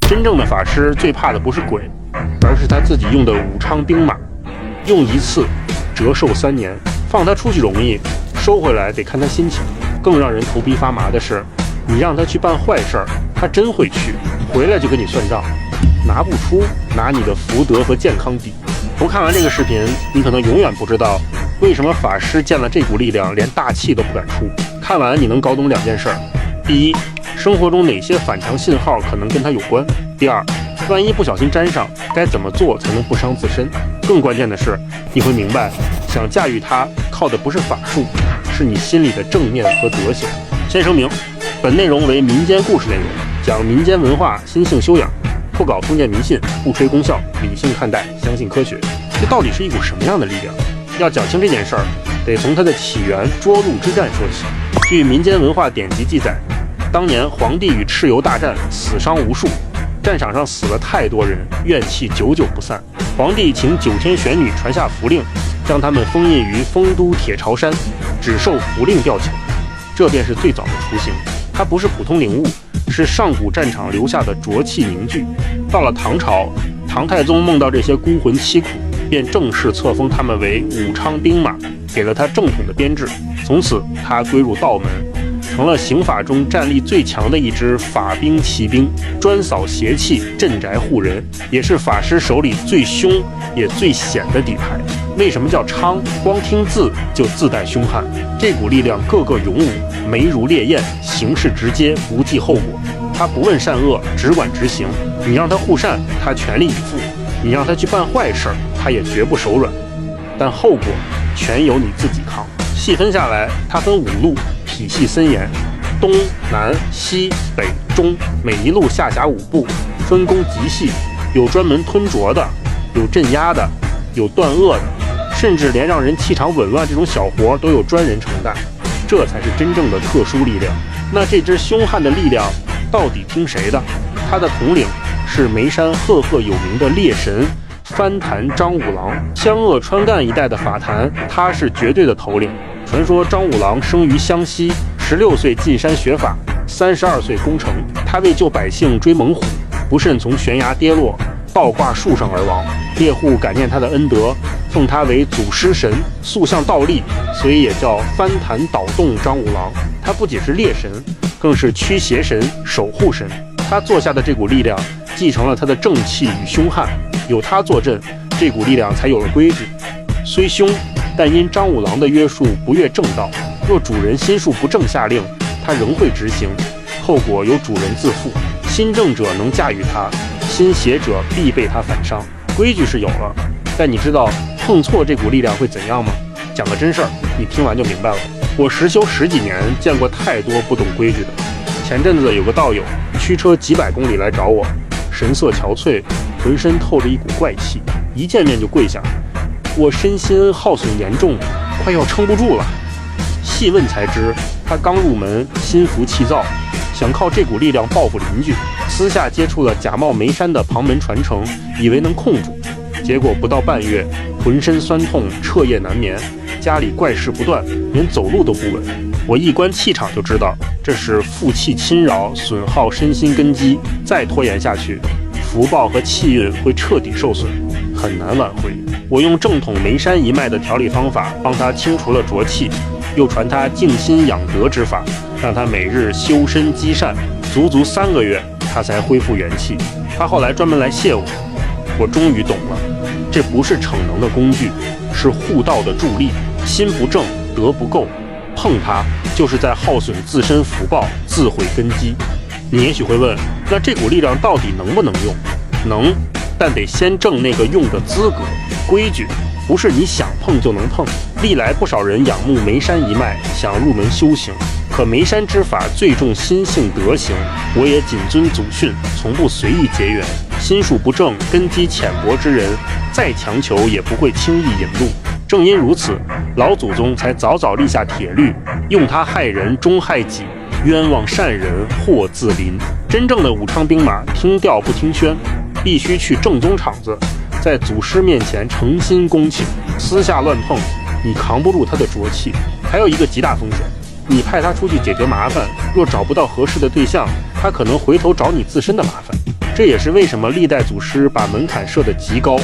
真正的法师最怕的不是鬼，而是他自己用的武昌兵马。用一次折寿3年，放他出去容易，收回来得看他心情。更让人头皮发麻的是，你让他去办坏事儿，他真会去，回来就跟你算账，拿不出，拿你的福德和健康抵。不看完这个视频，你可能永远不知道为什么法师见了这股力量连大气都不敢出。看完你能搞懂2件事：第一，生活中哪些反常信号可能跟它有关；第二，万一不小心沾上，该怎么做才能不伤自身。更关键的是，你会明白，想驾驭它靠的不是法术，是你心里的正念和德行。先声明，本内容为民间故事内容，讲民间文化、心性修养，不搞封建迷信，不吹功效，理性看待，相信科学。这到底是一股什么样的力量？要讲清这件事儿，得从它的起源涿鹿之战说起。据民间文化典籍记载，当年皇帝与蚩尤大战，死伤无数，战场上死了太多人，怨气久久不散。皇帝请9天玄女传下符令，将他们封印于丰都铁巢山，只受符令吊起。这便是最早的雏形。它不是普通灵物，是上古战场留下的浊气凝聚。到了唐朝，唐太宗梦到这些孤魂凄苦，便正式册封他们为武昌兵马，给了他正统的编制。从此他归入道门，成了刑法中战力最强的一支法兵骑兵，专扫邪气，镇宅护人，也是法师手里最凶也最险的底牌。为什么叫昌？光听字就自带凶悍。这股力量个个勇武，眉如烈焰，行事直接，不计后果。他不问善恶，只管执行。你让他护善，他全力以赴；你让他去办坏事，他也绝不手软。但后果全由你自己扛。细分下来，它分5路，体系森严，东南西北中，每一路下辖5部，分工极细，有专门吞啄的，有镇压的，有断恶的，甚至连让人气场紊乱这种小活都有专人承担。这才是真正的特殊力量。那这支凶悍的力量到底听谁的？他的统领是眉山赫赫有名的猎神翻坛张五郎，湘鄂川赣一带的法坛，他是绝对的头领。传说张五郎生于湘西，16岁进山学法，32岁攻城。他为救百姓追猛虎，不慎从悬崖跌落，倒挂树上而亡。猎户感念他的恩德，奉他为祖师神，塑像倒立，所以也叫翻坛倒洞张五郎。他不仅是猎神，更是驱邪神、守护神。他做下的这股力量，继承了他的正气与凶悍。有他坐镇，这股力量才有了规矩。虽凶，但因张五郎的约束不越正道，若主人心术不正下令，他仍会执行，后果由主人自负。心正者能驾驭他，心邪者必被他反伤。规矩是有了，但你知道碰错这股力量会怎样吗？讲个真事儿，你听完就明白了。我实修10几年，见过太多不懂规矩的。前阵子有个道友驱车几百公里来找我，神色憔悴，浑身透着一股怪气，一见面就跪下。我身心耗损严重，快要撑不住了。细问才知，他刚入门，心浮气躁，想靠这股力量报复邻居，私下接触了假冒眉山的旁门传承，以为能控住，结果不到半月，浑身酸痛，彻夜难眠，家里怪事不断，连走路都不稳。我一观气场就知道，这是负气侵扰，损耗身心根基，再拖延下去，福报和气运会彻底受损，很难挽回。我用正统眉山一脉的调理方法帮他清除了浊气，又传他静心养德之法，让他每日修身积善，足足3个月，他才恢复元气。他后来专门来谢我，我终于懂了，这不是逞能的工具，是护道的助力。心不正，德不够，碰它就是在耗损自身福报，自毁根基。你也许会问，那这股力量到底能不能用？能，但得先正那个用的资格。规矩不是你想碰就能碰。历来不少人仰慕眉山一脉，想入门修行，可眉山之法最重心性德行，我也谨遵祖训，从不随意结缘。心术不正、根基浅薄之人，再强求也不会轻易引路。正因如此，老祖宗才早早立下铁律，用它害人终害己，冤枉善人祸自临。真正的武昌兵马听调不听宣，必须去正宗场子，在祖师面前诚心恭请，私下乱碰，你扛不住他的浊气。还有一个极大风险，你派他出去解决麻烦，若找不到合适的对象，他可能回头找你自身的麻烦。这也是为什么历代祖师把门槛设得极高，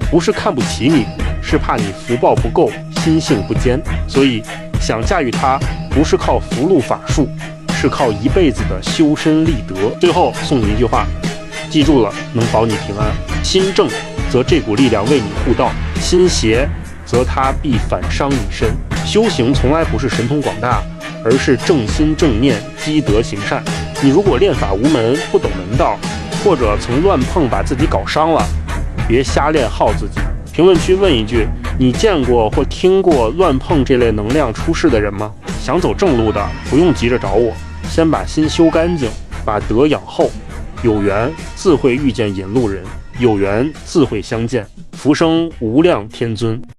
不是看不起你，是怕你福报不够，心性不坚。所以想驾驭它，不是靠符箓法术，是靠一辈子的修身立德。最后送你一句话，记住了，能保你平安。心正则这股力量为你护道，心邪则它必反伤你身。修行从来不是神通广大，而是正心正念，积德行善。你如果练法无门，不懂门道，或者曾乱碰把自己搞伤了，别瞎练耗自己。评论区问一句，你见过或听过乱碰这类能量出事的人吗？想走正路的不用急着找我，先把心修干净，把德养厚，有缘自会遇见引路人，有缘自会相见，福生无量天尊。